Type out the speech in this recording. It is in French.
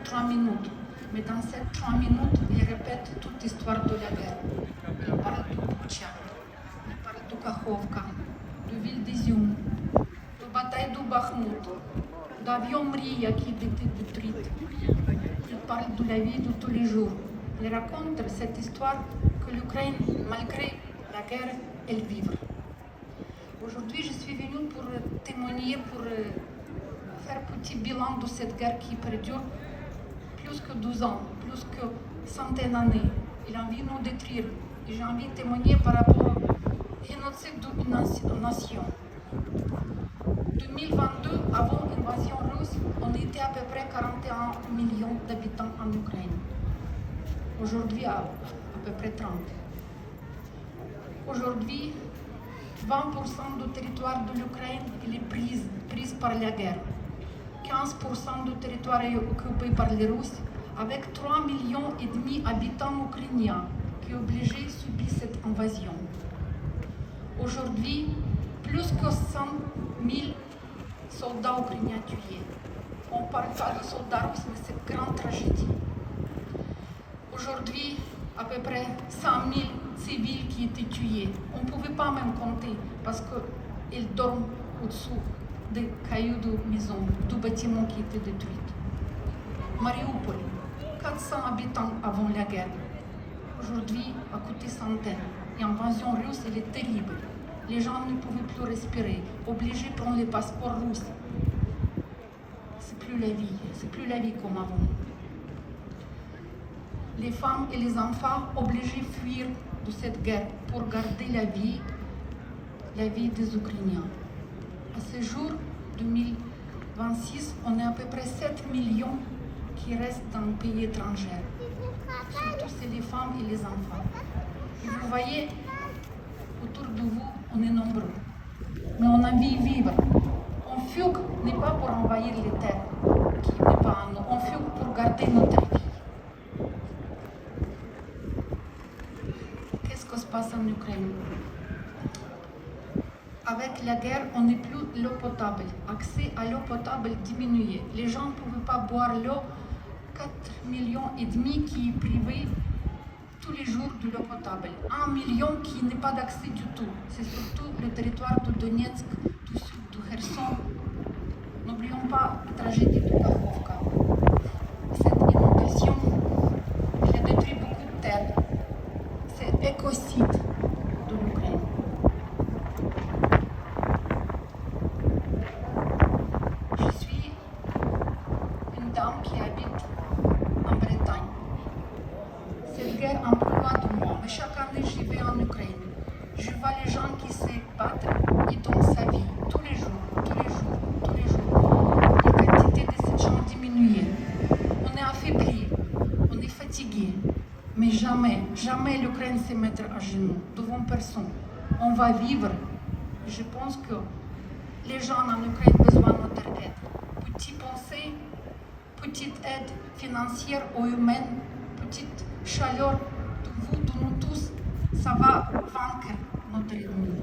3 minutes. Mais dans ces 3 minutes, il répète toute l'histoire de la guerre. Il parle de Butcha, il parle de Kakhovka, de ville d'Izium, de bataille de Bakhmut, d'avion Mria qui était détruite. Il parle de la vie de tous les jours. Il raconte cette histoire que l'Ukraine, malgré la guerre, elle vit. Aujourd'hui, je suis venue pour témoigner, pour faire un petit bilan de cette guerre qui perdure plus que 12 ans, plus que centaines d'années. Il a envie de nous détruire. Et j'ai envie de témoigner par rapport au génocide d'une nation. 2022, avant l'invasion russe, on était à peu près 41 millions d'habitants en Ukraine. Aujourd'hui, à peu près 30. Aujourd'hui, 20% du territoire de l'Ukraine est prise par la guerre. 15% du territoire est occupé par les Russes, avec 3,5 millions d'habitants ukrainiens qui sont obligés de subir cette invasion. Aujourd'hui, plus que 100 000 soldats ukrainiens tués. On ne parle pas de soldats russes, mais c'est une grande tragédie. Aujourd'hui, à peu près 100 000 civils qui étaient tués. On ne pouvait pas même compter parce qu'ils dorment au-dessous des cailloux de maison, du bâtiment qui était détruit. Mariupol, 400 habitants avant la guerre. Aujourd'hui, à côté centaines. L'invasion russe, elle est terrible. Les gens ne pouvaient plus respirer, obligés de prendre les passeports russes. C'est plus la vie comme avant. Les femmes et les enfants obligés de fuir de cette guerre pour garder la vie des Ukrainiens. À ce jour, 2026, on est à peu près 7 millions qui restent dans le pays étranger. Surtout c'est les femmes et les enfants. Et vous voyez, autour de vous, on est nombreux. Mais on a envie de vivre. On fugue, n'est pas pour envahir les terres, qui n'est pas à nous. On fugue pour garder notre vie. Qu'est-ce qui se passe en Ukraine? Avec la guerre, on n'est plus l'eau potable. Accès à l'eau potable diminué. Les gens ne pouvaient pas boire l'eau. 4,5 millions qui est privé tous les jours de l'eau potable. 1 million qui n'est pas d'accès du tout. C'est surtout le territoire de Donetsk, du sud de Kherson. N'oublions pas la tragédie de Kakhovka. Cette inondation, elle a détruit beaucoup de terres. C'est l'écocide de l'Ukraine. Je suis une dame qui habite en Bretagne. Cette guerre est un peu loin de moi, mais chaque année j'y vais en Ukraine. Je vois les gens qui se battent et donnent sa vie tous les jours. La quantité de ces gens diminue. On est affaibli, on est fatigué, mais jamais l'Ukraine se mettra à genoux devant personne. On va vivre. Je pense que les gens en Ukraine ont besoin de notre aide. Petite pensée, petite aide financière ou humaine, petite chaleur de vous, de nous tous, ça va vaincre notre ennemi.